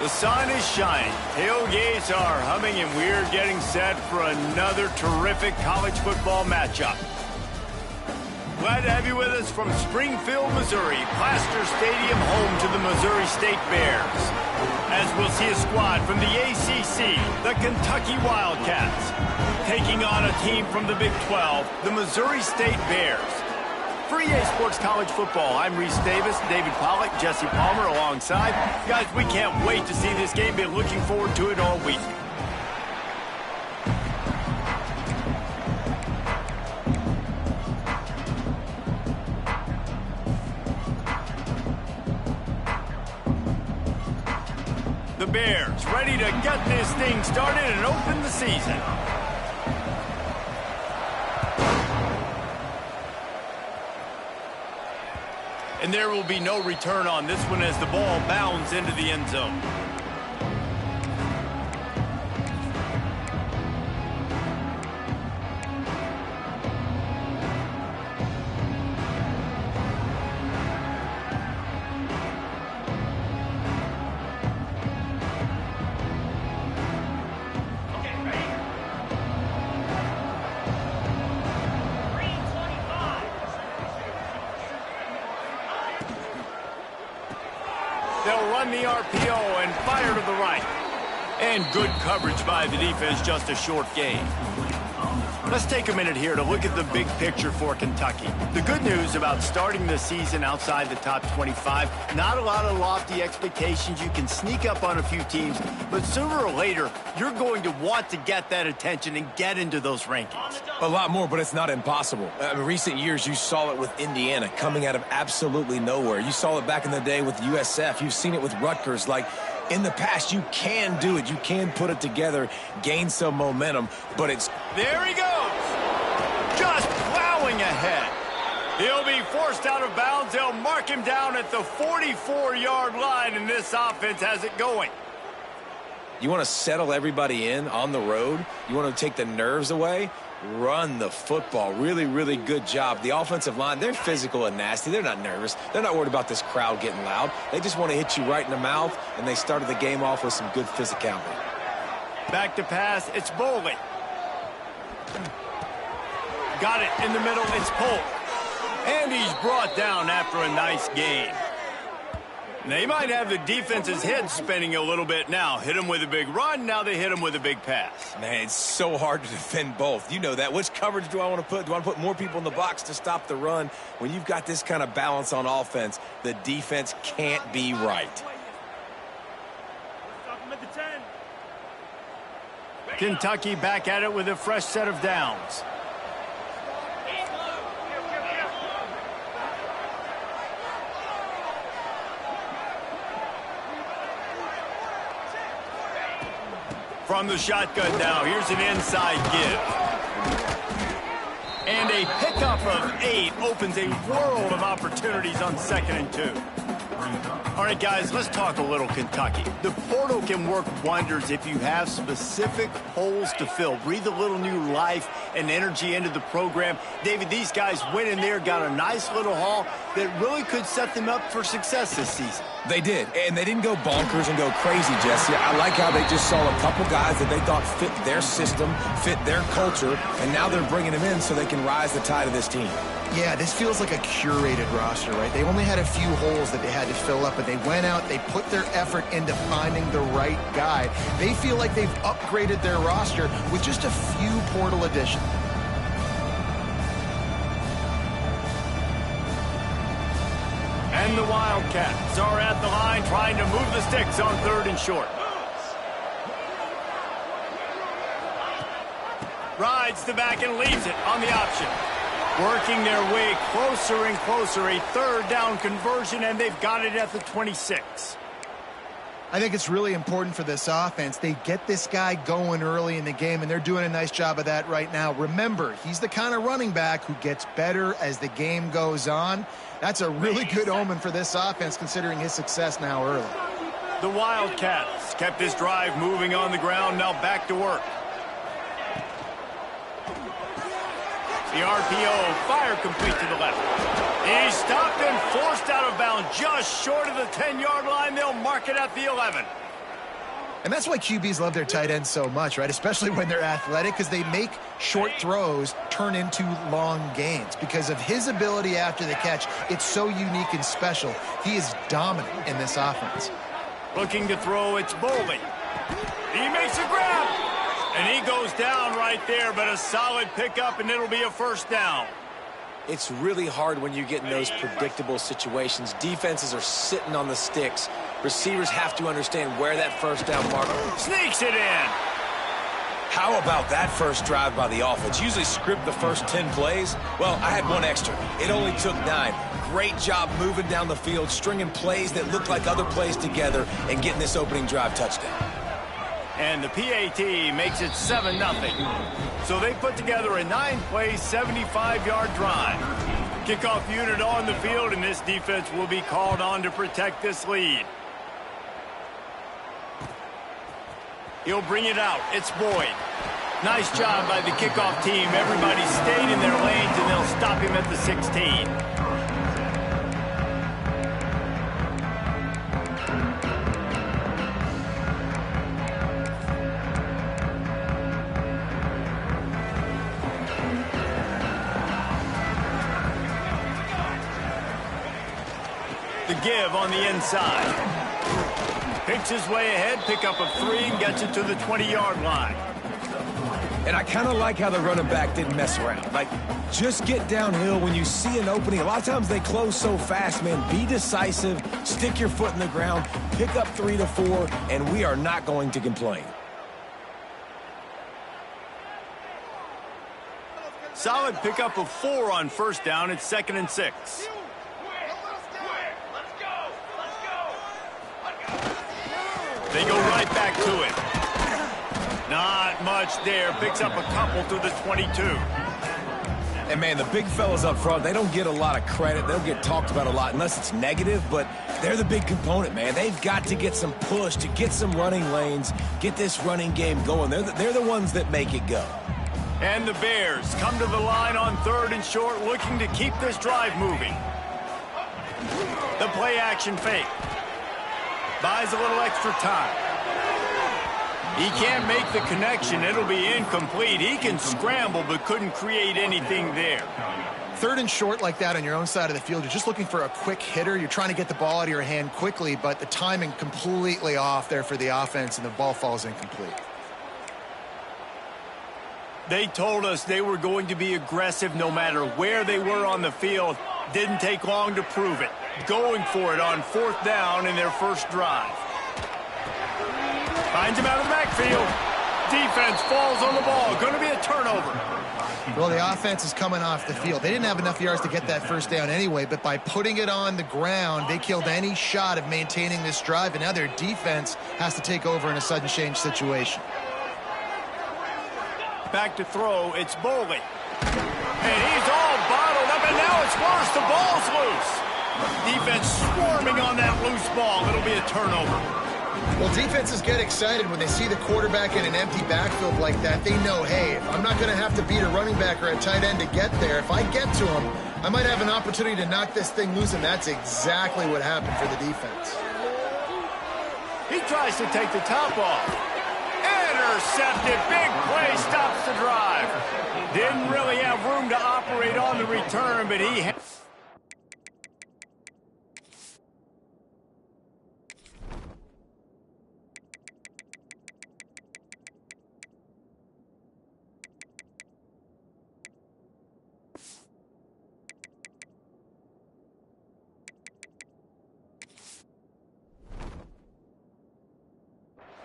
The sun is shining, tailgates are humming, and we're getting set for another terrific college football matchup. Glad to have you with us from Springfield, Missouri, Plaster Stadium, home to the Missouri State Bears. As we'll see a squad from the ACC, the Kentucky Wildcats, taking on a team from the Big 12, the Missouri State Bears. For EA Sports College Football, I'm Reese Davis, David Pollack, Jesse Palmer alongside. Guys, we can't wait to see this game. Been looking forward to it all week. The Bears ready to get this thing started and open the season. And there will be no return on this one as the ball bounds into the end zone. They'll run the RPO and fire to the right. And good coverage by the defense, just a short gain. Let's take a minute here to look at the big picture for Kentucky. The good news about starting the season outside the top 25, not a lot of lofty expectations. You can sneak up on a few teams, but sooner or later, you're going to want to get that attention and get into those rankings. A lot more, but it's not impossible. In recent years, you saw it with Indiana coming out of absolutely nowhere. You saw it back in the day with USF. You've seen it with Rutgers. Like, in the past, you can do it. You can put it together, gain some momentum, but it's... There he goes! Just plowing ahead. He'll be forced out of bounds. They'll mark him down at the 44-yard line, and this offense has it going. You want to settle everybody in on the road? You want to take the nerves away? Run the football. Really, really good job. The offensive line, they're physical and nasty. They're not nervous. They're not worried about this crowd getting loud. They just want to hit you right in the mouth, and they started the game off with some good physicality. Back to pass. It's Bowling. Got it in the middle. It's Polk. And he's brought down after a nice gain. They might have the defense's head spinning a little bit now. Hit him with a big run. Now they hit him with a big pass. Man, it's so hard to defend both. You know that. Which coverage do I want to put? Do I want to put more people in the box to stop the run? When you've got this kind of balance on offense, the defense can't be right. Kentucky back at it with a fresh set of downs. From the shotgun now, here's an inside give. And a pickup of 8 opens a world of opportunities on 2nd and 2. All right, guys, let's talk a little Kentucky. The portal can work wonders if you have specific holes to fill. Breathe a little new life and energy into the program. David, these guys went in there, got a nice little haul that really could set them up for success this season. They did, and they didn't go bonkers and go crazy, Jesse. I like how they just saw a couple guys that they thought fit their system, fit their culture, and now they're bringing them in so they can rise the tide of this team. Yeah, this feels like a curated roster, right? They only had a few holes that they had to fill up, but they went out, they put their effort into finding the right guy. They feel like they've upgraded their roster with just a few portal additions. And the Wildcats are at the line trying to move the sticks on 3rd and short. Rides the back and leaves it on the option. Working their way closer and closer, a 3rd down conversion, and they've got it at the 26. I think it's really important for this offense. They get this guy going early in the game, and they're doing a nice job of that right now. Remember, he's the kind of running back who gets better as the game goes on. That's a really good omen for this offense, considering his success now early. The Wildcats kept this drive moving on the ground, now back to work. The RPO, fire complete to the left. He's stopped and forced out of bounds just short of the 10-yard line. They'll mark it at the 11. And that's why QBs love their tight ends so much, right? Especially when they're athletic, because they make short throws turn into long gains. Because of his ability after the catch, it's so unique and special. He is dominant in this offense. Looking to throw, it's Boldy. He makes a grab. And he goes down right there, but a solid pickup, and it'll be a first down. It's really hard when you get in those predictable situations. Defenses are sitting on the sticks. Receivers have to understand where that first down marker sneaks it in. How about that first drive by the offense? Usually script the first 10 plays. Well, I had one extra. It only took 9. Great job moving down the field, stringing plays that look like other plays together, and getting this opening drive touchdown. And the PAT makes it 7-0. So they put together a 9-play, 75-yard drive. Kickoff unit on the field, and this defense will be called on to protect this lead. He'll bring it out. It's Boyd. Nice job by the kickoff team. Everybody stayed in their lanes, and they'll stop him at the 16. The give on the inside. Picks his way ahead, pickup of 3, and gets it to the 20-yard line. And I kind of like how the running back didn't mess around. Like, just get downhill when you see an opening. A lot of times they close so fast, man. Be decisive, stick your foot in the ground, pick up 3 to 4, and we are not going to complain. Solid pickup of 4 on first down. It's 2nd and 6. They go right back to it. Not much there. Picks up a couple to the 22. And, man, the big fellas up front, they don't get a lot of credit. They don't get talked about a lot unless it's negative, but they're the big component, man. They've got to get some push, to get some running lanes, get this running game going. They're the ones that make it go. And the Bears come to the line on 3rd and short, looking to keep this drive moving. The play action fake. Buys a little extra time. He can't make the connection. It'll be incomplete. He can scramble, but couldn't create anything there. 3rd and short like that on your own side of the field, you're just looking for a quick hitter. You're trying to get the ball out of your hand quickly, but the timing completely off there for the offense, and the ball falls incomplete. They told us they were going to be aggressive no matter where they were on the field. Didn't take long to prove it. Going for it on 4th down in their first drive. Finds him out of the backfield. Defense falls on the ball. Going to be a turnover. Well, the offense is coming off the field. They didn't have enough yards to get that first down anyway, but by putting it on the ground, they killed any shot of maintaining this drive, and now their defense has to take over in a sudden change situation. Back to throw, it's Boldy. And he's all bottled up, and now it's worse. The ball's loose. Defense swarming on that loose ball. It'll be a turnover. Well, defenses get excited when they see the quarterback in an empty backfield like that. They know, hey, if I'm not going to have to beat a running back or a tight end to get there, if I get to him, I might have an opportunity to knock this thing loose, and that's exactly what happened for the defense. He tries to take the top off. Intercepted. Big play stops the drive. Didn't really have room to operate on the return, but he had...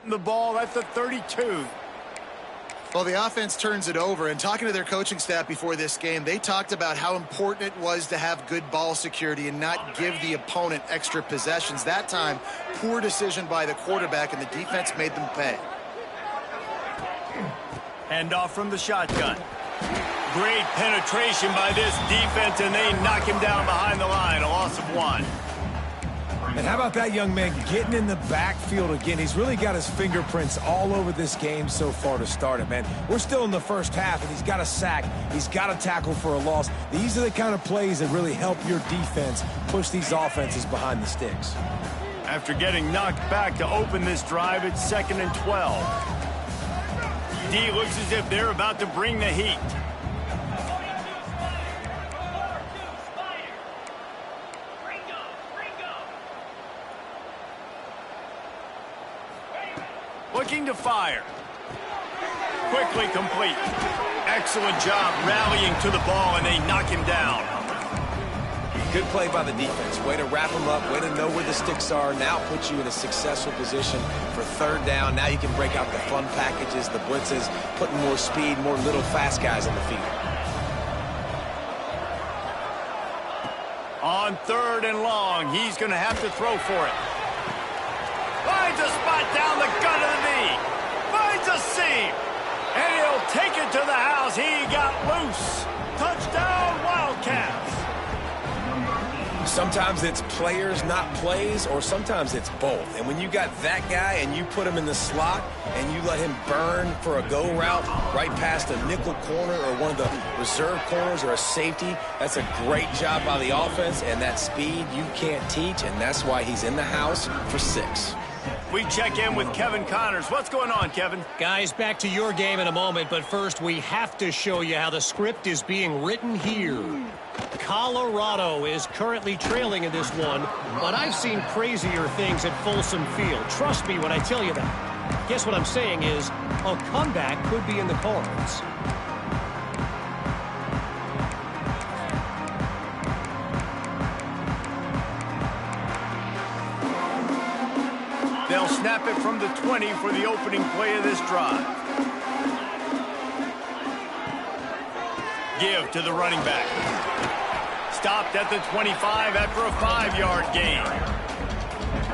the ball at the 32. Well, the offense turns it over, and talking to their coaching staff before this game, they talked about how important it was to have good ball security and not give the opponent extra possessions. That time, poor decision by the quarterback, and the defense made them pay. Hand off from the shotgun. Great penetration by this defense, and they knock him down behind the line. A loss of 1. And how about that young man getting in the backfield again? He's really got his fingerprints all over this game so far to start it, man. We're still in the first half, and he's got a sack. He's got a tackle for a loss. These are the kind of plays that really help your defense push these offenses behind the sticks. After getting knocked back to open this drive, it's 2nd and 12. D looks as if they're about to bring the heat. Looking to fire. Quickly complete. Excellent job rallying to the ball, and they knock him down. Good play by the defense. Way to wrap them up. Way to know where the sticks are. Now put you in a successful position for 3rd down. Now you can break out the fun packages, the blitzes, putting more speed, more little fast guys on the field. On 3rd and long, he's going to have to throw for it. Finds a spot down the gut of the knee. Finds a seam. And he'll take it to the house. He got loose. Touchdown, Wildcats. Sometimes it's players, not plays, or sometimes it's both. And when you got that guy and you put him in the slot and you let him burn for a go route right past a nickel corner or one of the reserve corners or a safety, that's a great job by the offense, and that speed you can't teach, and that's why he's in the house for 6. We check in with Kevin Connors. What's going on, Kevin? Guys, back to your game in a moment, but first we have to show you how the script is being written here. Colorado is currently trailing in this one, but I've seen crazier things at Folsom Field. Trust me when I tell you that. Guess what I'm saying is a comeback could be in the cards. They'll snap it from the 20 for the opening play of this drive. Give to the running back. Stopped at the 25 after a 5-yard gain.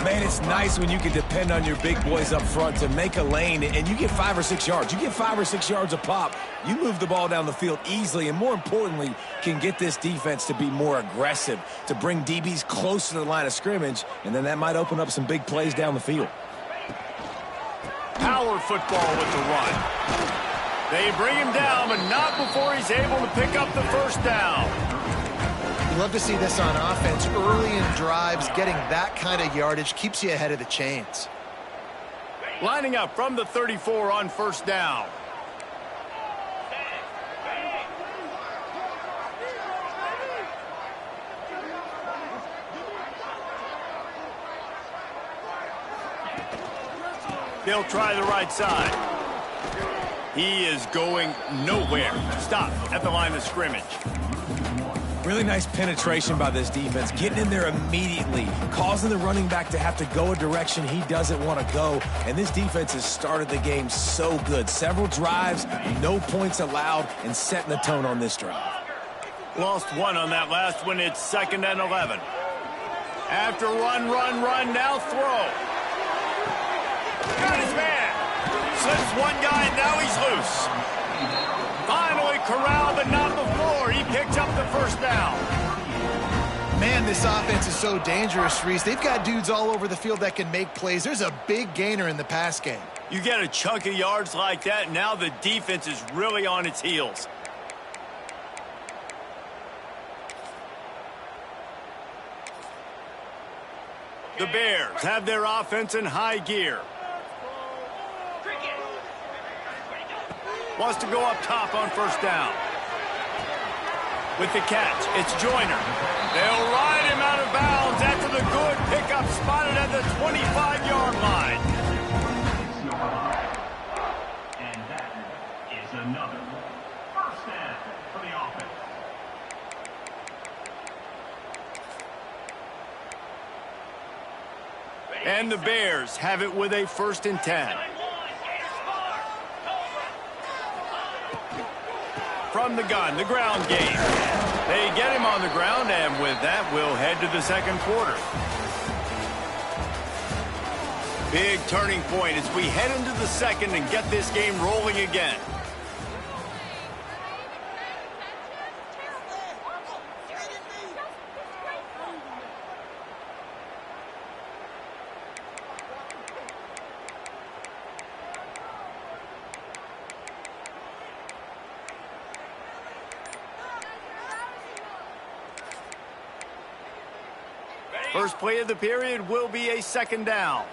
Man, it's nice when you can depend on your big boys up front to make a lane, and you get 5 or 6 yards. You get 5 or 6 yards a pop. You move the ball down the field easily, and more importantly, can get this defense to be more aggressive, to bring DBs close to the line of scrimmage, and then that might open up some big plays down the field. Power football with the run. They bring him down, but not before he's able to pick up the 1st down. You love to see this on offense. Early in drives, getting that kind of yardage keeps you ahead of the chains. Lining up from the 34 on 1st down. They'll try the right side. He is going nowhere. Stop at the line of scrimmage. Really nice penetration by this defense, getting in there immediately, causing the running back to have to go a direction he doesn't want to go. And this defense has started the game so good. Several drives, no points allowed, and setting the tone on this drive. Lost 1 on that last one. It's 2nd and 11. After run, now throw. Got his man. Slips one guy, and now he's loose. Finally corralled, but not before. He picked up the 1st down. Man, this offense is so dangerous, Reese. They've got dudes all over the field that can make plays. There's a big gainer in the pass game. You get a chunk of yards like that, now the defense is really on its heels. The Bears have their offense in high gear. Wants to go up top on 1st down. With the catch, it's Joyner. They'll ride him out of bounds after the good pickup spotted at the 25-yard line. And that is another 1st down for the offense. And the Bears have it with a 1st and 10. From the gun, the ground game. They get him on the ground, and with that, we'll head to the 2nd quarter. Big turning point as we head into the 2nd and get this game rolling again. First play of the period will be a second down.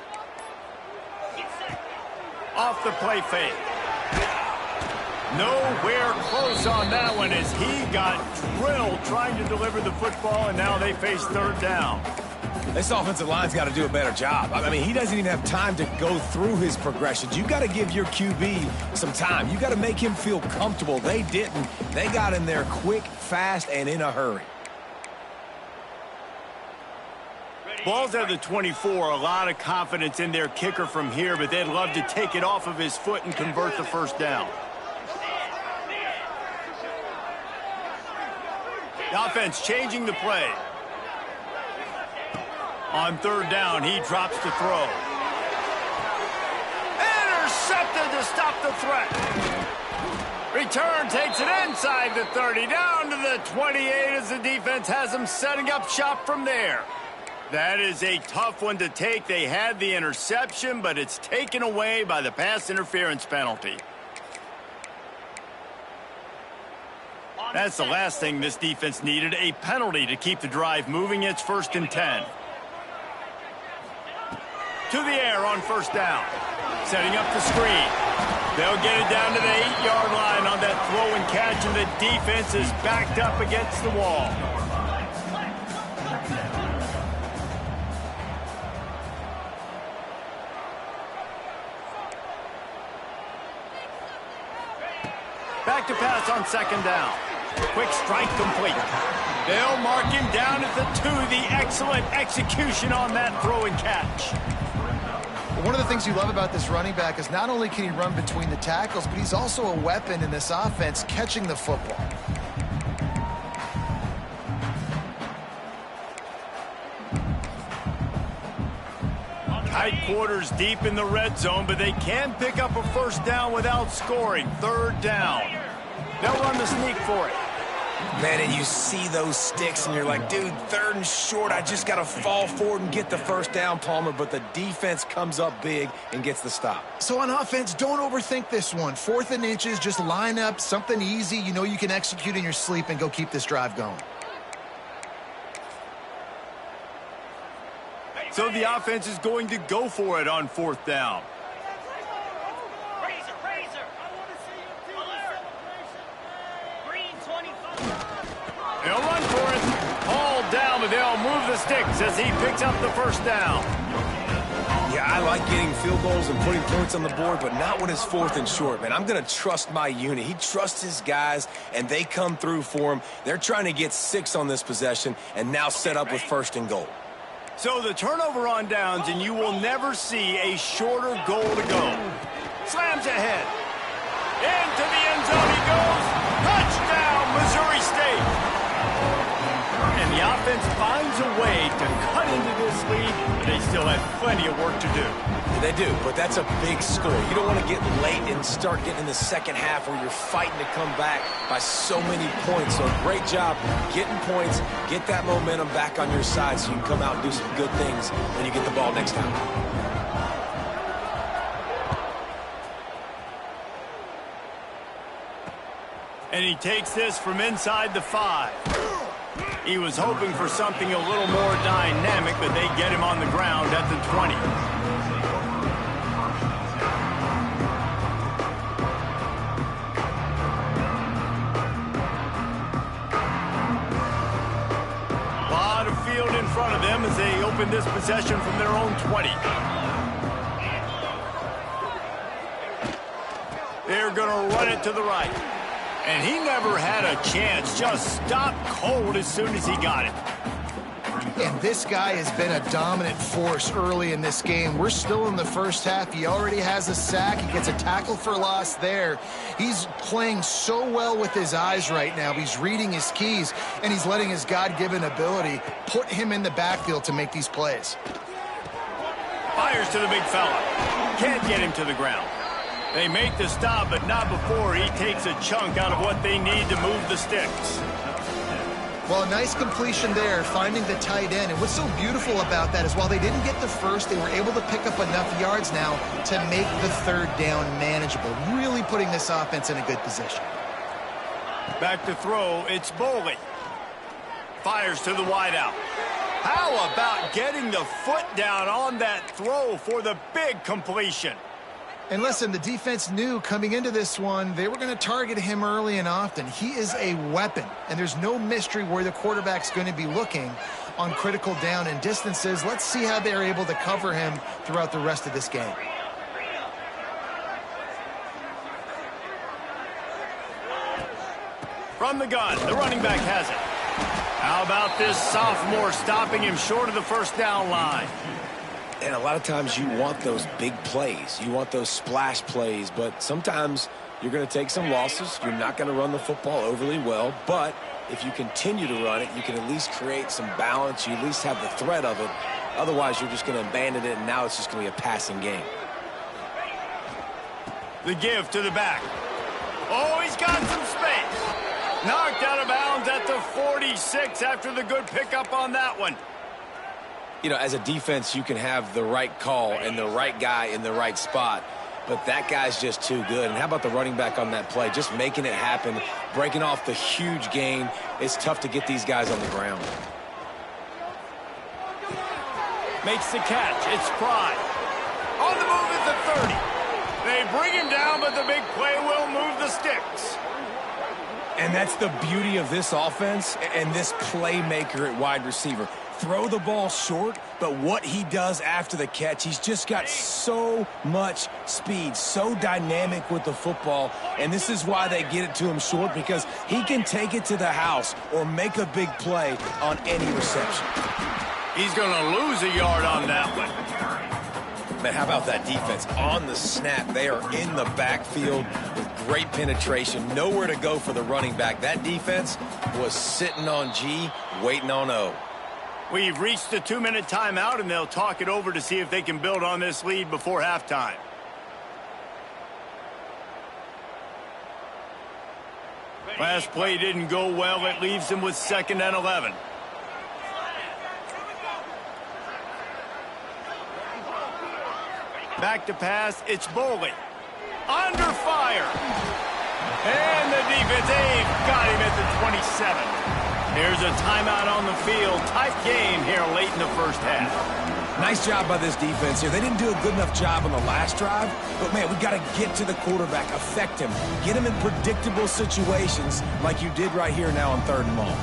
Off the play fake. Nowhere close on that one as he got drilled trying to deliver the football, and now they face third down. This offensive line's got to do a better job. I mean, he doesn't even have time to go through his progressions. You got to give your QB some time. You got to make him feel comfortable. They didn't. They got in there quick, fast, and in a hurry. Ball's at the 24. A lot of confidence in their kicker from here, but they'd love to take it off of his foot and convert the first down. The offense changing the play. On third down, he drops to throw. Intercepted to stop the threat. Return takes it inside the 30, down to the 28 as the defense has him setting up shop from there. That is a tough one to take. They had the interception, but it's taken away by the pass interference penalty. That's the last thing this defense needed, a penalty to keep the drive moving. It's 1st and 10. To the air on first down. Setting up the screen. They'll get it down to the 8-yard line on that throw and catch, and the defense is backed up against the wall. Back to pass on second down. Quick strike complete. They'll mark him down at the 2. The excellent execution on that throw and catch. One of the things you love about this running back is not only can he run between the tackles, but he's also a weapon in this offense catching the football. Tight quarters deep in the red zone, but they can pick up a first down without scoring. Third down. They'll run the sneak for it. Man, and you see those sticks, and you're like, dude, 3rd and short. I just got to fall forward and get the first down, Palmer. But the defense comes up big and gets the stop. So on offense, don't overthink this one. 4th and inches, just line up something easy you know you can execute in your sleep and go keep this drive going. So the offense is going to go for it on 4th down. They'll run for it. Hauled down, but they'll move the sticks as he picks up the first down. Yeah, I like getting field goals and putting points on the board, but not when it's 4th and short, man. I'm going to trust my unit. He trusts his guys, and they come through for him. They're trying to get 6 on this possession and now set up with 1st and goal. So the turnover on downs, and you will never see a shorter goal to go. Slams ahead. Into the end zone he goes. Touchdown, Missouri State. And the offense finds a way to cut into this lead, but they still have plenty of work to do. They do, but that's a big score. You don't want to get late and start getting in the second half where you're fighting to come back by so many points. So great job getting points, get that momentum back on your side so you can come out and do some good things when you get the ball next time. And he takes this from inside the 5. He was hoping for something a little more dynamic, but they get him on the ground at the 20. A lot of field in front of them as they open this possession from their own 20. They're going to run it to the right. And he never had a chance. Just stopped cold as soon as he got it. And this guy has been a dominant force early in this game. We're still in the first half. He already has a sack. He gets a tackle for loss there. He's playing so well with his eyes right now. He's reading his keys, and he's letting his God-given ability put him in the backfield to make these plays. Fires to the big fella. Can't get him to the ground. They make the stop, but not before he takes a chunk out of what they need to move the sticks. Well, a nice completion there, finding the tight end. And what's so beautiful about that is while they didn't get the first, they were able to pick up enough yards now to make the 3rd down manageable, really putting this offense in a good position. Back to throw, it's Boley. Fires to the wideout. How about getting the foot down on that throw for the big completion? And listen, the defense knew coming into this one, they were going to target him early and often. He is a weapon, and there's no mystery where the quarterback's going to be looking on critical down and distances. Let's see how they're able to cover him throughout the rest of this game. From the gun, the running back has it. How about this sophomore stopping him short of the first down line? And a lot of times you want those big plays. You want those splash plays, but sometimes you're going to take some losses. You're not going to run the football overly well, but if you continue to run it, you can at least create some balance. You at least have the threat of it. Otherwise, you're just going to abandon it, and now it's just going to be a passing game. The give to the back. Oh, he's got some space. Knocked out of bounds at the 46 after the good pickup on that one. You know, as a defense, you can have the right call and the right guy in the right spot, but that guy's just too good. And how about the running back on that play? Just making it happen, breaking off the huge gain. It's tough to get these guys on the ground. Makes the catch. It's Fry. On the move at the 30. They bring him down, but the big play will move the sticks. And that's the beauty of this offense and this playmaker at wide receiver. Throw the ball short, but what he does after the catch, he's just got so much speed, so dynamic with the football, and this is why they get it to him short, because he can take it to the house or make a big play on any reception. He's going to lose a yard on that one. Man, how about that defense? On the snap, they are in the backfield with great penetration. Nowhere to go for the running back. That defense was sitting on G, waiting on O. We've reached the 2-minute timeout, and they'll talk it over to see if they can build on this lead before halftime. Last play didn't go well. It leaves them with 2nd and 11. Back to pass. It's Boley. Under fire. And the defense, they've got him at the 27. Here's a timeout on the field. Tight game here late in the first half. Nice job by this defense here. They didn't do a good enough job on the last drive, but, man, we got to get to the quarterback, affect him, get him in predictable situations like you did right here now on 3rd and long.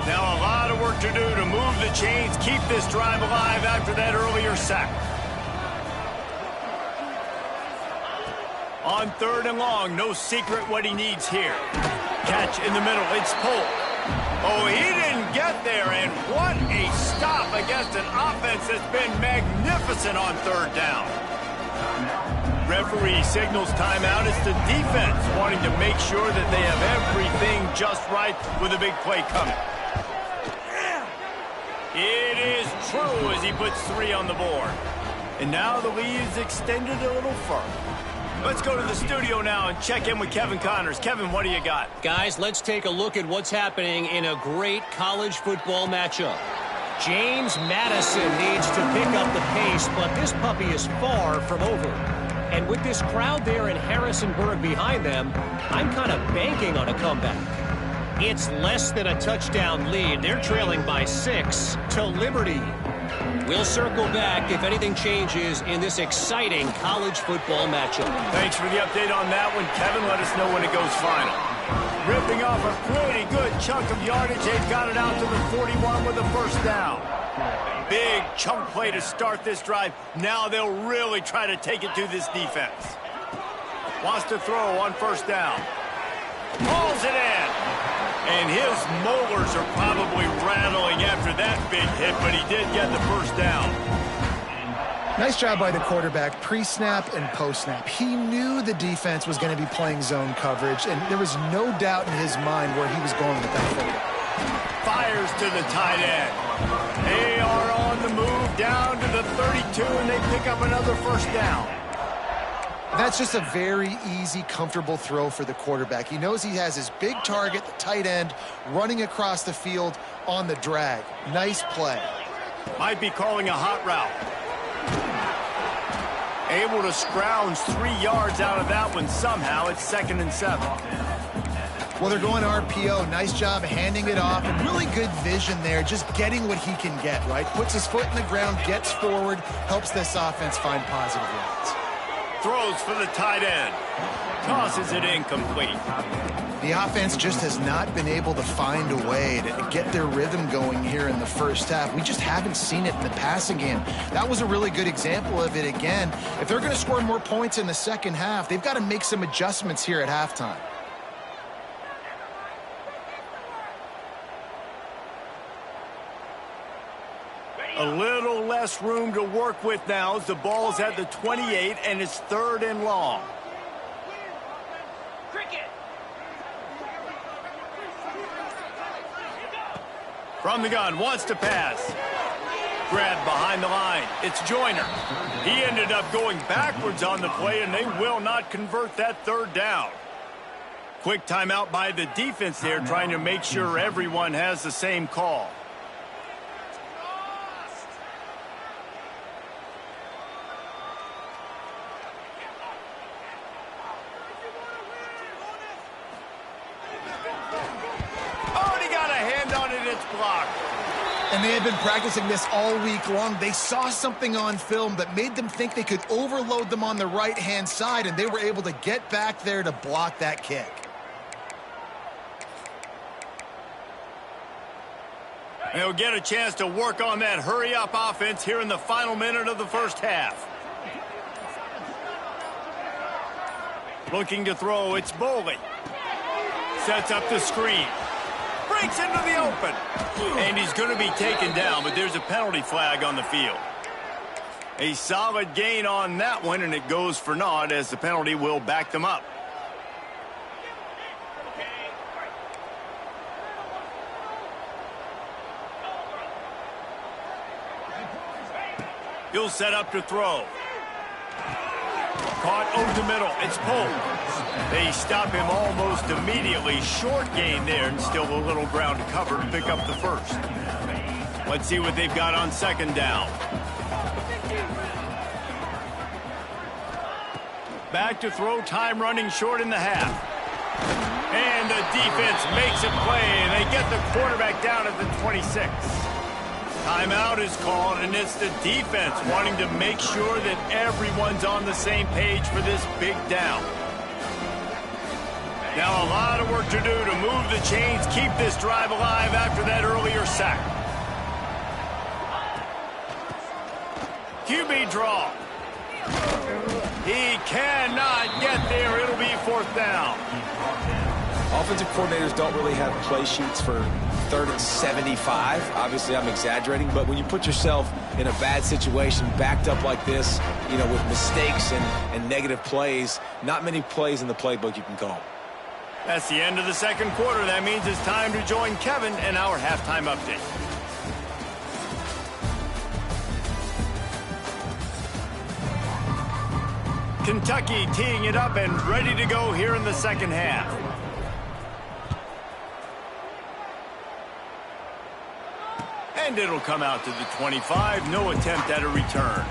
Now a lot of work to do to move the chains, keep this drive alive after that earlier sack. On 3rd and long, no secret what he needs here. Catch in the middle, it's Polk. Oh, he didn't get there, and what a stop against an offense that's been magnificent on 3rd down. Referee signals timeout. It's the defense wanting to make sure that they have everything just right with a big play coming. It is true as he puts 3 on the board. And now the lead is extended a little further. Let's go to the studio now and check in with Kevin Connors. Kevin, what do you got? Guys, let's take a look at what's happening in a great college football matchup. James Madison needs to pick up the pace, but this puppy is far from over. And with this crowd there in Harrisonburg behind them, I'm kind of banking on a comeback. It's less than a touchdown lead. They're trailing by 6 to Liberty. We'll circle back if anything changes in this exciting college football matchup. Thanks for the update on that one, Kevin. Let us know when it goes final. Ripping off a pretty good chunk of yardage. They've got it out to the 41 with a 1st down. Big chunk play to start this drive. Now they'll really try to take it to this defense. Wants to throw on 1st down. Hauls it in. And his molars are probably rattling after that big hit, but he did get the 1st down. Nice job by the quarterback, pre-snap and post-snap. He knew the defense was going to be playing zone coverage, and there was no doubt in his mind where he was going with that football. Fires to the tight end. They are on the move down to the 32, and they pick up another 1st down. That's just a very easy, comfortable throw for the quarterback. He knows he has his big target, the tight end, running across the field on the drag. Nice play. Might be calling a hot route. Able to scrounge 3 yards out of that one somehow. It's 2nd and 7. Well, they're going RPO. Nice job handing it off, and really good vision there, just getting what he can get, right? Puts his foot in the ground, gets forward, helps this offense find positive yards. Throws for the tight end. Tosses it incomplete. The offense just has not been able to find a way to get their rhythm going here in the first half. We just haven't seen it in the passing game. That was a really good example of it again. If they're going to score more points in the second half, they've got to make some adjustments here at halftime. A little less room to work with now as the ball's at the 28 and it's 3rd and long. From the gun, wants to pass. Grabbed behind the line. It's Joyner. He ended up going backwards on the play, and they will not convert that 3rd down. Quick timeout by the defense there, trying to make sure everyone has the same call. Block. And they had been practicing this all week long. They saw something on film that made them think they could overload them on the right-hand side, and they were able to get back there to block that kick. They'll get a chance to work on that hurry-up offense here in the final minute of the first half. Looking to throw, it's Boley. Sets up the screen. Breaks into the open. And he's going to be taken down, but there's a penalty flag on the field. A solid gain on that one, and it goes for naught as the penalty will back them up. He'll set up to throw. Caught over the middle. It's Polk. They stop him almost immediately. Short gain there, and still a little ground to cover to pick up the first. Let's see what they've got on 2nd down. Back to throw, time running short in the half. And the defense makes a play, and they get the quarterback down at the 26. Timeout is called, and it's the defense wanting to make sure that everyone's on the same page for this big down. Now a lot of work to do to move the chains, keep this drive alive after that earlier sack. QB draw. He cannot get there. It'll be 4th down. Offensive coordinators don't really have play sheets for 3rd and 75. Obviously, I'm exaggerating, but when you put yourself in a bad situation, backed up like this, you know, with mistakes and negative plays, not many plays in the playbook you can call. That's the end of the 2nd quarter. That means it's time to join Kevin in our halftime update. Kentucky teeing it up and ready to go here in the 2nd half. And it'll come out to the 25. No attempt at a return.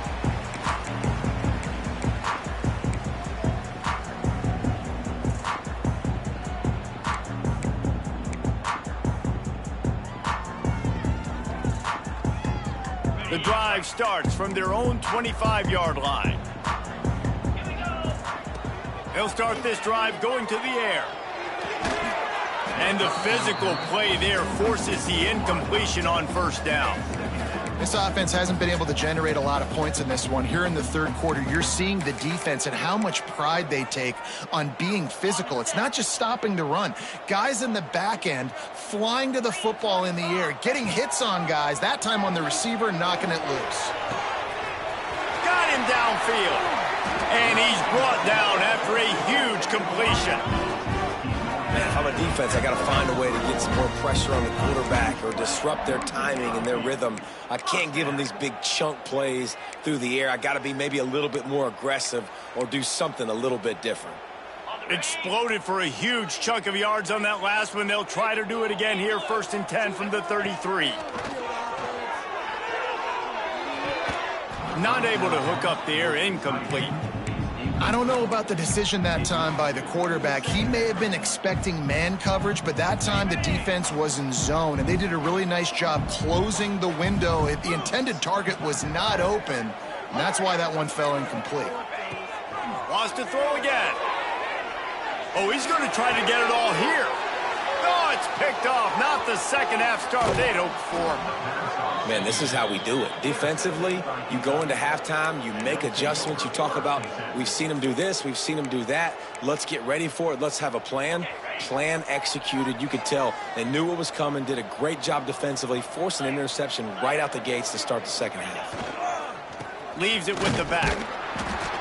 The drive starts from their own 25-yard line. They'll start this drive going to the air. And the physical play there forces the incompletion on 1st down. This offense hasn't been able to generate a lot of points in this one. Here in the 3rd quarter, you're seeing the defense and how much pride they take on being physical. It's not just stopping the run. Guys in the back end flying to the football in the air, getting hits on guys, that time on the receiver, knocking it loose. Got him downfield. And he's brought down after a huge completion. Man, if I'm a defense, I got to find a way to get some more pressure on the quarterback or disrupt their timing and their rhythm. I can't give them these big chunk plays through the air. I got to be maybe a little bit more aggressive or do something a little bit different. Exploded for a huge chunk of yards on that last one. They'll try to do it again here, 1st and 10 from the 33. Not able to hook up there, incomplete. I don't know about the decision that time by the quarterback. He may have been expecting man coverage, but that time the defense was in zone, and they did a really nice job closing the window. The intended target was not open, and that's why that one fell incomplete. Wants to throw again. Oh, he's going to try to get it all here. No, it's picked off. Not the second half start they'd hoped for. Man, this is how we do it. Defensively, you go into halftime, you make adjustments. You talk about, we've seen them do this, we've seen them do that. Let's get ready for it. Let's have a plan. Plan executed. You could tell they knew what was coming, did a great job defensively, forced an interception right out the gates to start the second half. Leaves it with the back.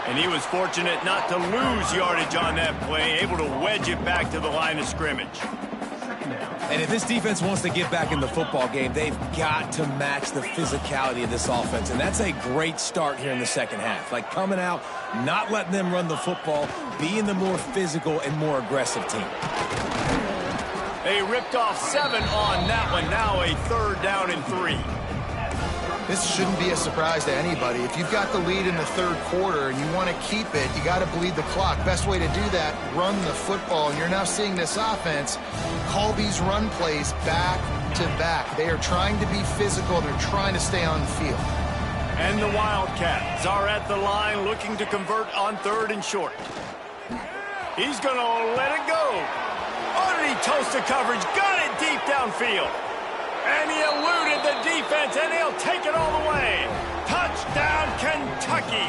And he was fortunate not to lose yardage on that play, able to wedge it back to the line of scrimmage. And if this defense wants to get back in the football game, they've got to match the physicality of this offense. And that's a great start here in the second half. Like coming out, not letting them run the football, being the more physical and more aggressive team. They ripped off 7 on that one. Now a 3rd down and 3. This shouldn't be a surprise to anybody. If you've got the lead in the third quarter and you want to keep it, you got to bleed the clock. Best way to do that, run the football. And you're now seeing this offense call these run plays back to back. They are trying to be physical. They're trying to stay on the field. And the Wildcats are at the line looking to convert on 3rd and short. He's going to let it go. Oh, did he toast the coverage? Got it deep downfield. And he eluded the defense, and he'll take it all the way. Touchdown, Kentucky.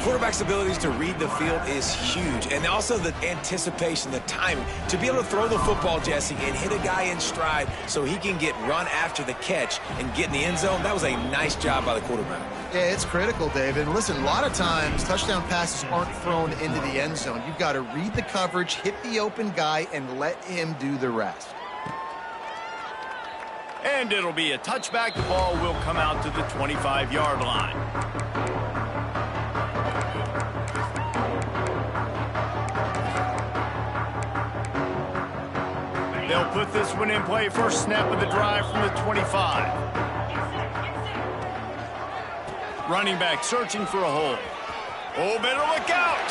Quarterback's abilities to read the field is huge, and also the anticipation, the timing. To be able to throw the football, Jesse, and hit a guy in stride so he can get run after the catch and get in the end zone, that was a nice job by the quarterback. Yeah, it's critical, David. Listen, a lot of times touchdown passes aren't thrown into the end zone. You've got to read the coverage, hit the open guy, and let him do the rest. And it'll be a touchback. The ball will come out to the 25-yard line. They'll put this one in play. First snap of the drive from the 25. Running back searching for a hole. Oh, better look out.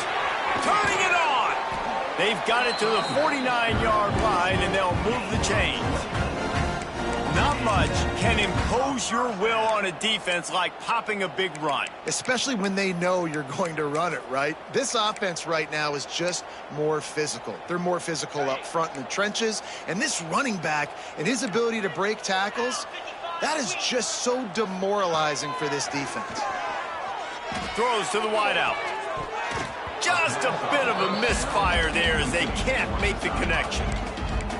Turning it on. They've got it to the 49-yard line, and they'll move the chains. Not much can impose your will on a defense like popping a big run. Especially when they know you're going to run it, right? This offense right now is just more physical. They're more physical up front in the trenches. And this running back and his ability to break tackles, that is just so demoralizing for this defense. Throws to the wideout. Just a bit of a misfire there as they can't make the connection.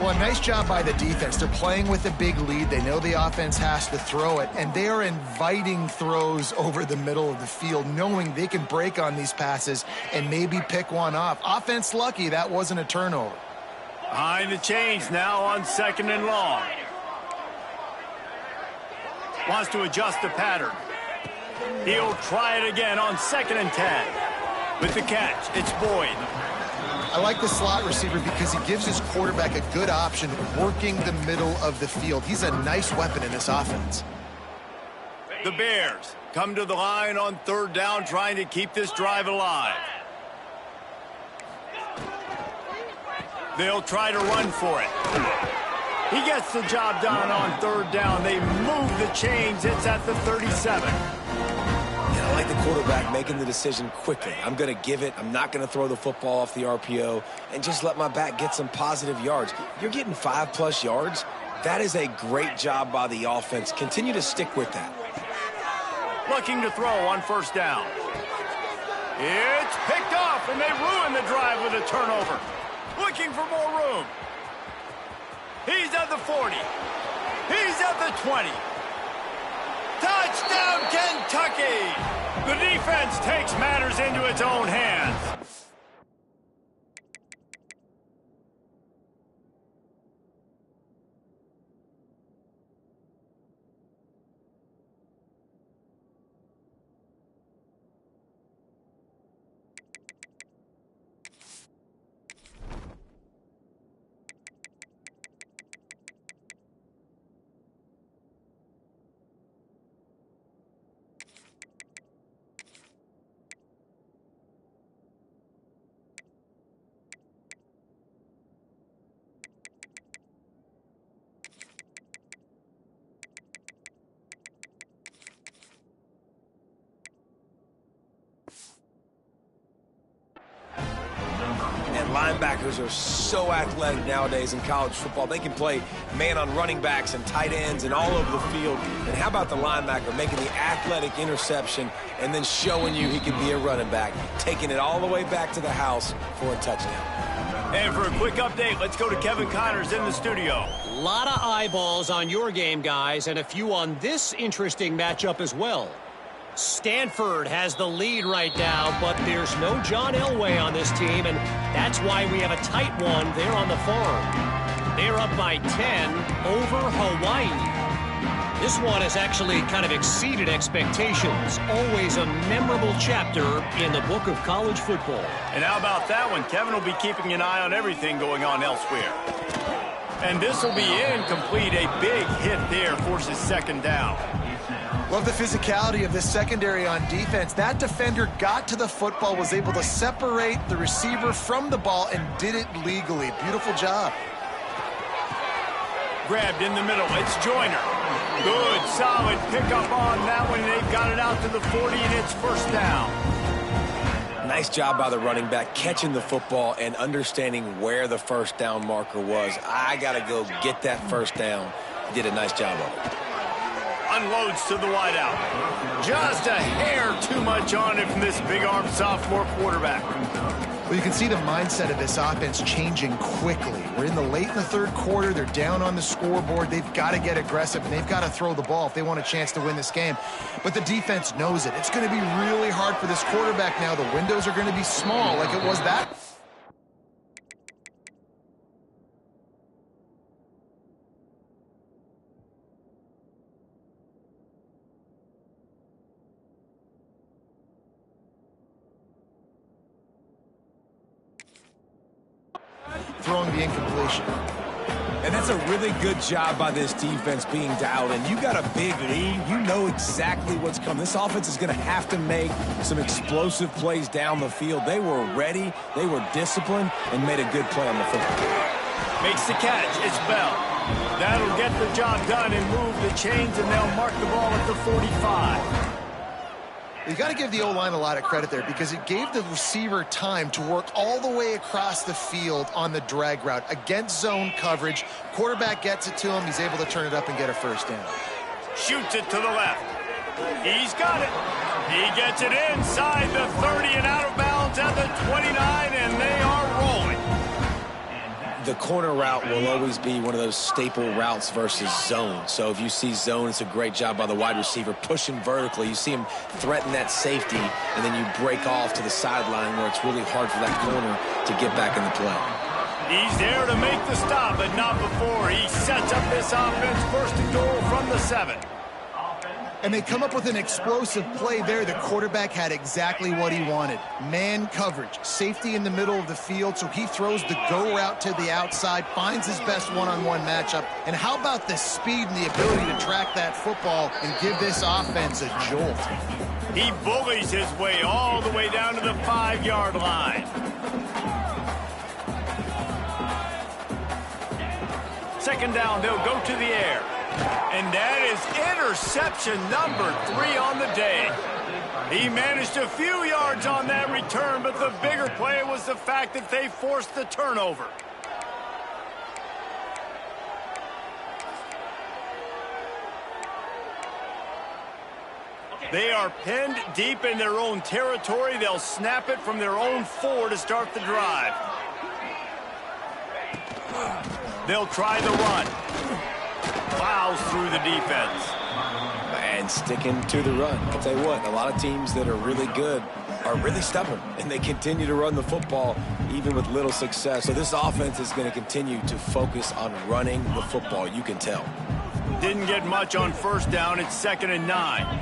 Well, a nice job by the defense. They're playing with a big lead. They know the offense has to throw it, and they are inviting throws over the middle of the field, knowing they can break on these passes and maybe pick one off. Offense lucky that wasn't a turnover. Behind the chains now on 2nd and long. Wants to adjust the pattern. He'll try it again on 2nd and 10. With the catch, it's Boyd. I like the slot receiver because he gives his quarterback a good option working the middle of the field. He's a nice weapon in this offense. The Bears come to the line on 3rd down, trying to keep this drive alive. They'll try to run for it. He gets the job done on 3rd down. They move the chains. It's at the 37. I like the quarterback making the decision quickly. I'm going to give it. I'm not going to throw the football off the RPO and just let my back get some positive yards. You're getting 5+ yards. That is a great job by the offense. Continue to stick with that. Looking to throw on 1st down. It's picked off, and they ruin the drive with a turnover. Looking for more room. He's at the 40. He's at the 20. Touchdown, Kentucky! The defense takes matters into its own hands. Linebackers are so athletic nowadays in college football. They can play man on running backs and tight ends and all over the field. And how about the linebacker making the athletic interception and then showing you he can be a running back, taking it all the way back to the house for a touchdown. And for a quick update, let's go to Kevin Connors in the studio. A lot of eyeballs on your game, guys, and a few on this interesting matchup as well. Stanford has the lead right now, but there's no John Elway on this team, and that's why we have a tight one there on the farm. They're up by 10 over Hawaii. This one has actually kind of exceeded expectations. Always a memorable chapter in the book of college football. And how about that one? Kevin will be keeping an eye on everything going on elsewhere. And this will be incomplete. A big hit there forces second down. Love the physicality of this secondary on defense. That defender got to the football, was able to separate the receiver from the ball, and did it legally. Beautiful job. Grabbed in the middle. It's Joyner. Good, solid pickup on that one. They've got it out to the 40, and it's first down. Nice job by the running back catching the football and understanding where the first down marker was. I got to go get that first down. He did a nice job of it. Unloads to the wideout. Just a hair too much on it from this big-armed sophomore quarterback. Well, you can see the mindset of this offense changing quickly. We're in the late in the third quarter. They're down on the scoreboard. They've got to get aggressive, and they've got to throw the ball if they want a chance to win this game. But the defense knows it. It's going to be really hard for this quarterback now. The windows are going to be small like it was that. Throwing the incompletion. And that's a really good job by this defense being dialed in. You got a big lead. You know exactly what's coming. This offense is going to have to make some explosive plays down the field. They were ready, they were disciplined, and made a good play on the football. Makes the catch. It's Bell. That'll get the job done and move the chains, and they'll mark the ball at the 45. You got to give the O-line a lot of credit there because it gave the receiver time to work all the way across the field on the drag route against zone coverage. Quarterback gets it to him. He's able to turn it up and get a first down. Shoots it to the left. He's got it. He gets it inside the 30 and out of bounds at the 29, and they are rolling. The corner route will always be one of those staple routes versus zone. So if you see zone, it's a great job by the wide receiver pushing vertically. You see him threaten that safety, and then you break off to the sideline where it's really hard for that corner to get back in the play. He's there to make the stop, but not before. He sets up this offense first and goal from the 7. And they come up with an explosive play there. The quarterback had exactly what he wanted. Man coverage, safety in the middle of the field, so he throws the go route to the outside, finds his best one-on-one matchup. And how about the speed and the ability to track that football and give this offense a jolt? He bullies his way all the way down to the 5-yard line. Second down, they'll go to the air. And that is interception number 3 on the day. He managed a few yards on that return, but the bigger play was the fact that they forced the turnover. They are pinned deep in their own territory. They'll snap it from their own 4 to start the drive. They'll try the run. Plows through the defense. And sticking to the run. I'll tell you what, a lot of teams that are really good are really stubborn, and they continue to run the football even with little success. So this offense is going to continue to focus on running the football. You can tell. Didn't get much on first down. It's 2nd and 9.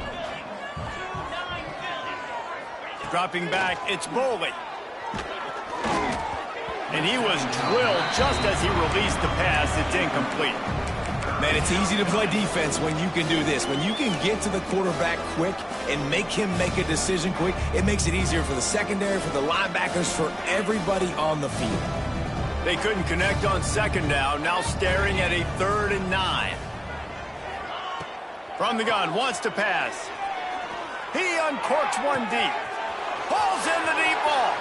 Dropping back, it's Boley. And he was drilled just as he released the pass. It's incomplete. Man, it's easy to play defense when you can do this. When you can get to the quarterback quick and make him make a decision quick, it makes it easier for the secondary, for the linebackers, for everybody on the field. They couldn't connect on second down. Now staring at a 3rd and 9. From the gun, wants to pass. He uncorks one deep. Pulls in the deep ball.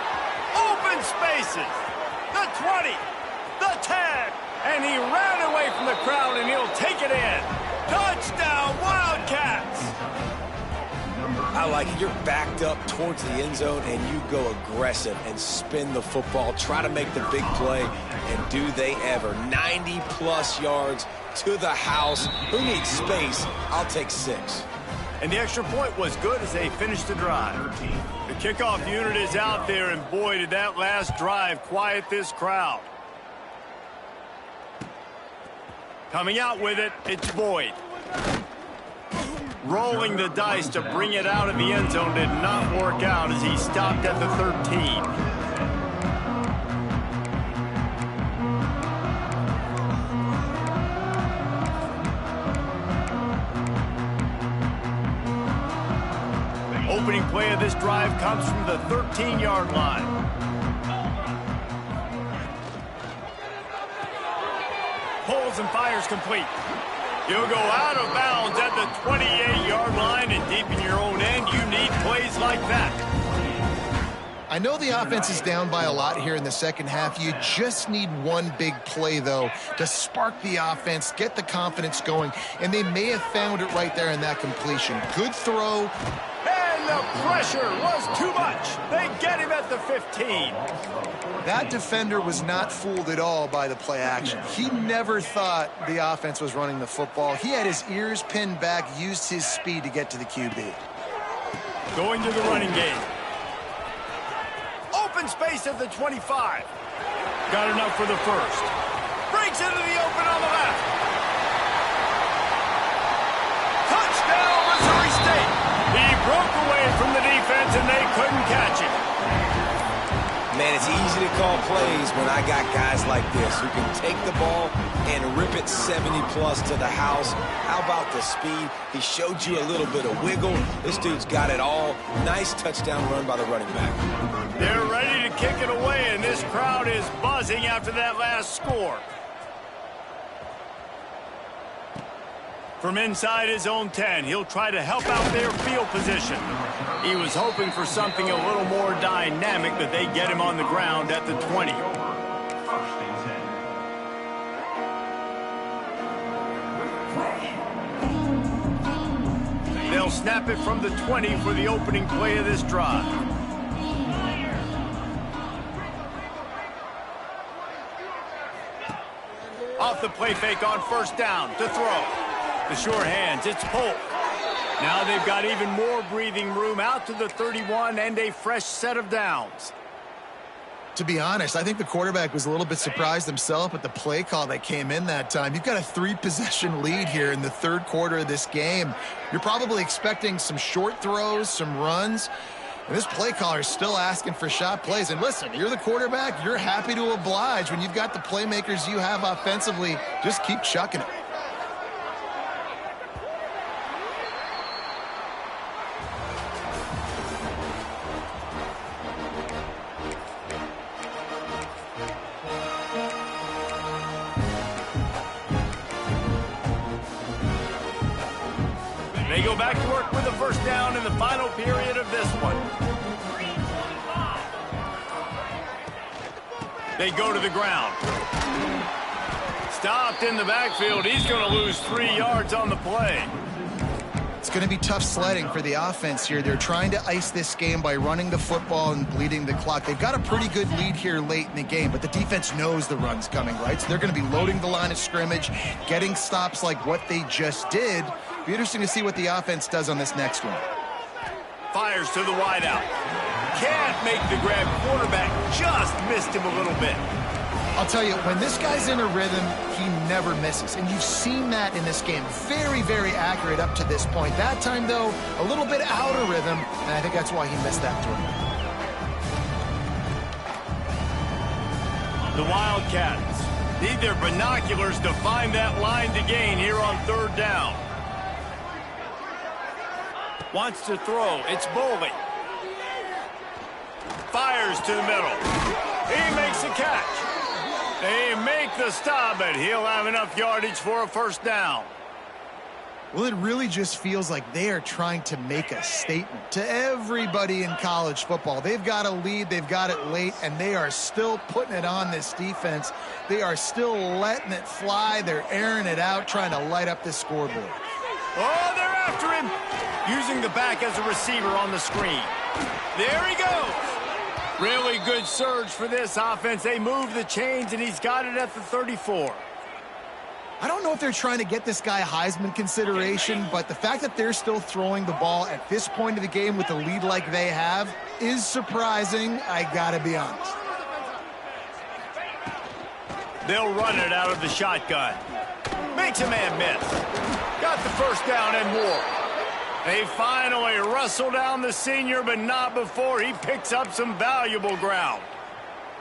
Open spaces. the 20, the 10, and he ran away from the crowd, and he'll take it in. Touchdown, Wildcats! I like it. You're backed up towards the end zone, and you go aggressive and spin the football. Try to make the big play, and do they ever. 90-plus yards to the house. Who needs space? I'll take 6. And the extra point was good as they finished the drive. The kickoff unit is out there, and boy, did that last drive quiet this crowd. Coming out with it, it's Boyd. Rolling the dice to bring it out of the end zone did not work out as he stopped at the 13. Opening play of this drive comes from the 13-yard line. Pulls and fires complete. He'll go out of bounds at the 28-yard line, and deep in your own end, you need plays like that. I know the offense is down by a lot here in the second half. You just need one big play, though, to spark the offense, get the confidence going, and they may have found it right there in that completion. Good throw. And the pressure was too much. They get him at the 15. That defender was not fooled at all by the play action. He never thought the offense was running the football. He had his ears pinned back, used his speed to get to the QB. Going to the running game. Open space at the 25. Got enough for the first. Breaks into the open on the left. Touchdown, Missouri State. He broke away from the defense, and they couldn't catch him. Man, it's easy to call plays when I got guys like this who can take the ball and rip it 70-plus to the house. How about the speed? He showed you a little bit of wiggle. This dude's got it all. Nice touchdown run by the running back. They're ready to kick it away, and this crowd is buzzing after that last score. From inside his own 10, he'll try to help out their field position. He was hoping for something a little more dynamic, but they get him on the ground at the 20. They'll snap it from the 20 for the opening play of this drive. Off the play fake on first down to throw. The sure hands, it's Polk. Now they've got even more breathing room out to the 31 and a fresh set of downs. To be honest, I think the quarterback was a little bit surprised himself at the play call that came in that time. You've got a 3-possession lead here in the third quarter of this game. You're probably expecting some short throws, some runs. And this play caller is still asking for shot plays. And listen, you're the quarterback. You're happy to oblige. When you've got the playmakers you have offensively, just keep chucking it. They go back to work with a first down in the final period of this one. They go to the ground. Stopped in the backfield. He's going to lose 3 yards on the play. It's going to be tough sledding for the offense here. They're trying to ice this game by running the football and bleeding the clock. They've got a pretty good lead here late in the game, but the defense knows the run's coming, right? So they're going to be loading the line of scrimmage, getting stops like what they just did. Be interesting to see what the offense does on this next one. Fires to the wideout. Can't make the grab. Quarterback just missed him a little bit. I'll tell you, when this guy's in a rhythm, he never misses. And you've seen that in this game. Very, very accurate up to this point. That time, though, a little bit out of rhythm, and I think that's why he missed that throw. The Wildcats need their binoculars to find that line to gain here on third down. Wants to throw. It's Boley. Fires to the middle. He makes a catch. They make the stop, but he'll have enough yardage for a first down. Well, it really just feels like they are trying to make a statement to everybody in college football. They've got a lead, they've got it late, and they are still putting it on this defense. They are still letting it fly. They're airing it out, trying to light up this scoreboard. Oh, they're after him. Using the back as a receiver on the screen. There he goes. Really good surge for this offense. They move the chains, and he's got it at the 34. I don't know if they're trying to get this guy Heisman consideration, but the fact that they're still throwing the ball at this point of the game with a lead like they have is surprising, I gotta be honest. They'll run it out of the shotgun. Makes a man miss. Got the first down and more. They finally wrestle down the senior, but not before he picks up some valuable ground.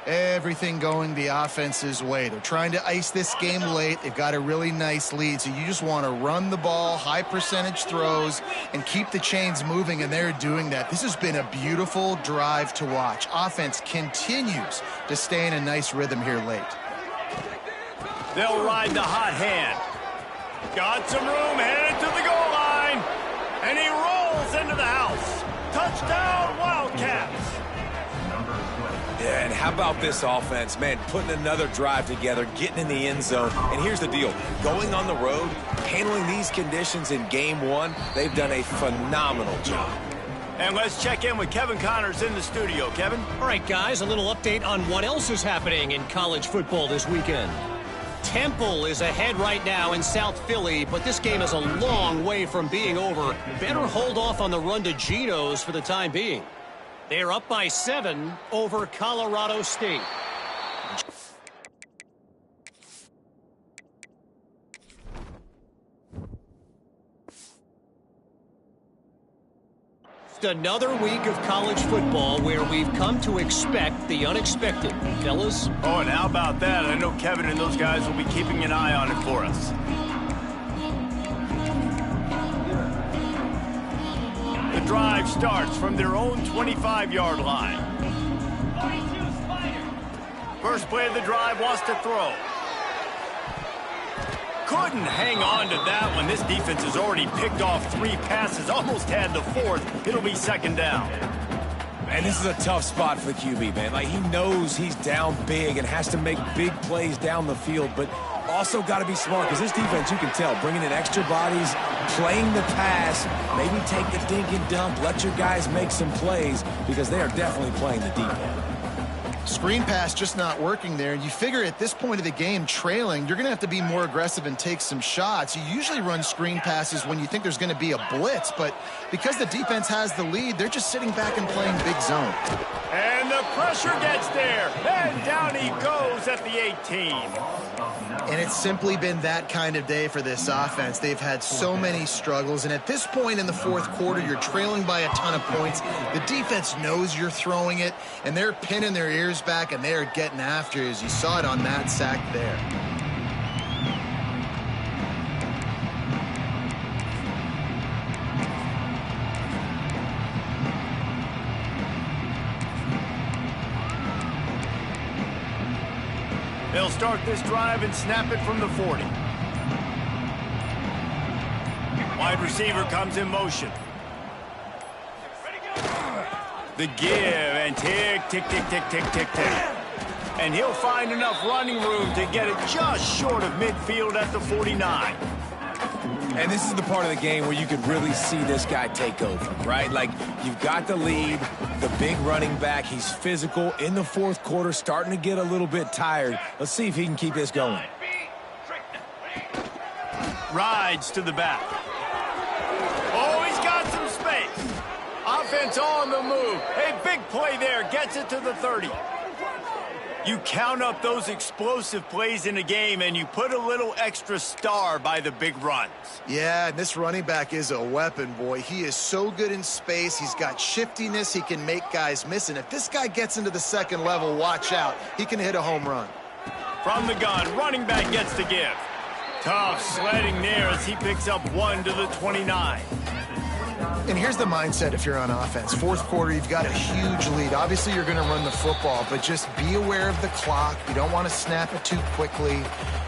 Everything going the offense's way. They're trying to ice this game late. They've got a really nice lead, so you just want to run the ball, high percentage throws, and keep the chains moving, and they're doing that. This has been a beautiful drive to watch. Offense continues to stay in a nice rhythm here late. They'll ride the hot hand. Got some room, headed to the goal line, and he rolls into the house. Touchdown, Wildcats. Yeah, and how about this offense, man, putting another drive together, getting in the end zone. And here's the deal. Going on the road, handling these conditions in game one, they've done a phenomenal job. And let's check in with Kevin Connors in the studio. Kevin? All right, guys, a little update on what else is happening in college football this weekend. Temple is ahead right now in South Philly, but this game is a long way from being over. Better hold off on the run to Geno's for the time being. They're up by 7 over Colorado State. Just another week of college football where we've come to expect the unexpected. Fellas? Oh, and how about that? I know Kevin and those guys will be keeping an eye on it for us. The drive starts from their own 25-yard line. First play of the drive wants to throw. Couldn't hang on to that one. This defense has already picked off 3 passes, almost had the 4th. It'll be second down. Man, this is a tough spot for the QB, man. Like, he knows he's down big and has to make big plays down the field, but also got to be smart because this defense, you can tell, bringing in extra bodies, playing the pass, maybe take the dink and dunk, let your guys make some plays because they are definitely playing the deep end. Screen pass just not working there. You figure at this point of the game, trailing, you're going to have to be more aggressive and take some shots. You usually run screen passes when you think there's going to be a blitz, but because the defense has the lead, they're just sitting back and playing big zone. And the pressure gets there, and down he goes at the 18. And it's simply been that kind of day for this offense. They've had so many struggles, and at this point in the 4th quarter, you're trailing by a ton of points. The defense knows you're throwing it, and they're pinning their ears back, and they're getting after it, as you saw it on that sack there. They'll start this drive and snap it from the 40. Wide receiver comes in motion. The give, and tick, tick, tick, tick, tick, tick, tick. And he'll find enough running room to get it just short of midfield at the 49. And this is the part of the game where you could really see this guy take over, right? Like, you've got the lead, the big running back. He's physical in the 4th quarter, starting to get a little bit tired. Let's see if he can keep this going. Rides to the back. Oh, he's got some space. Offense on the move. A big play there. Gets it to the 30. You count up those explosive plays in a game, and you put a little extra star by the big runs. Yeah, and this running back is a weapon, boy. He is so good in space. He's got shiftiness. He can make guys miss. And if this guy gets into the 2nd level, watch out. He can hit a home run. From the gun, running back gets to give. Tough sledding there as he picks up 1 to the 29. And here's the mindset if you're on offense. 4th quarter, you've got a huge lead. Obviously, you're going to run the football, but just be aware of the clock. You don't want to snap it too quickly.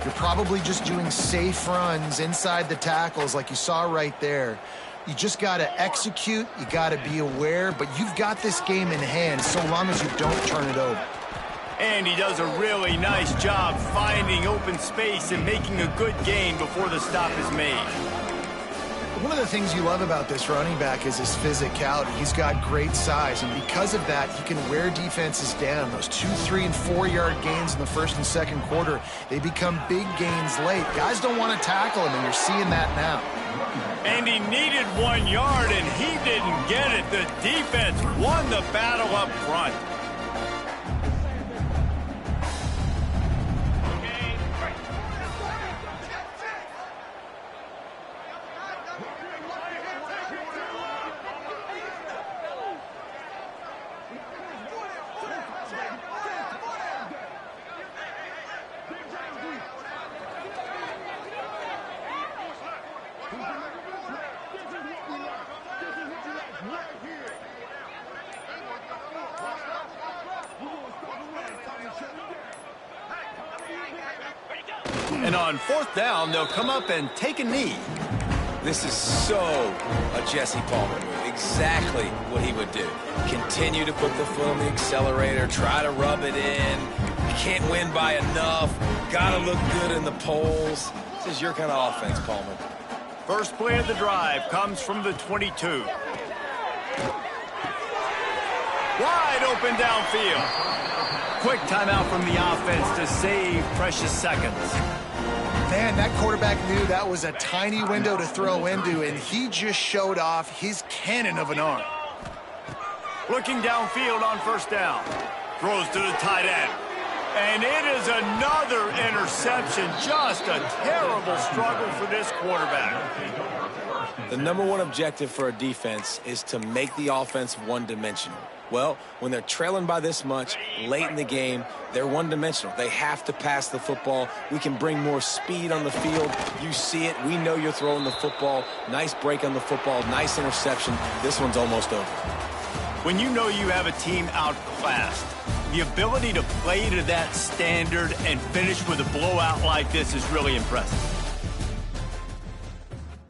You're probably just doing safe runs inside the tackles like you saw right there. You just got to execute, you got to be aware, but you've got this game in hand so long as you don't turn it over. And he does a really nice job finding open space and making a good gain before the stop is made. One of the things you love about this running back is his physicality. He's got great size, and because of that, he can wear defenses down. Those 2, 3, and 4-yard gains in the first and second quarter, they become big gains late. Guys don't want to tackle him, and you're seeing that now. And he needed 1 yard, and he didn't get it. The defense won the battle up front. And on 4th down, they'll come up and take a knee. This is so a Jesse Palmer move. Exactly what he would do. Continue to put the foot on the accelerator, try to rub it in. You can't win by enough. Got to look good in the polls. This is your kind of offense, Palmer. First play of the drive comes from the 22. Wide open downfield. Quick timeout from the offense to save precious seconds. Man, that quarterback knew that was a tiny window to throw into, and he just showed off his cannon of an arm. Looking downfield on 1st down. Throws to the tight end. And it is another interception. Just a terrible struggle for this quarterback. The #1 objective for a defense is to make the offense one-dimensional. Well, when they're trailing by this much late in the game, they're one-dimensional. They have to pass the football. We can bring more speed on the field. You see it. We know you're throwing the football. Nice break on the football. Nice interception. This one's almost over. When you know you have a team outclassed, the ability to play to that standard and finish with a blowout like this is really impressive.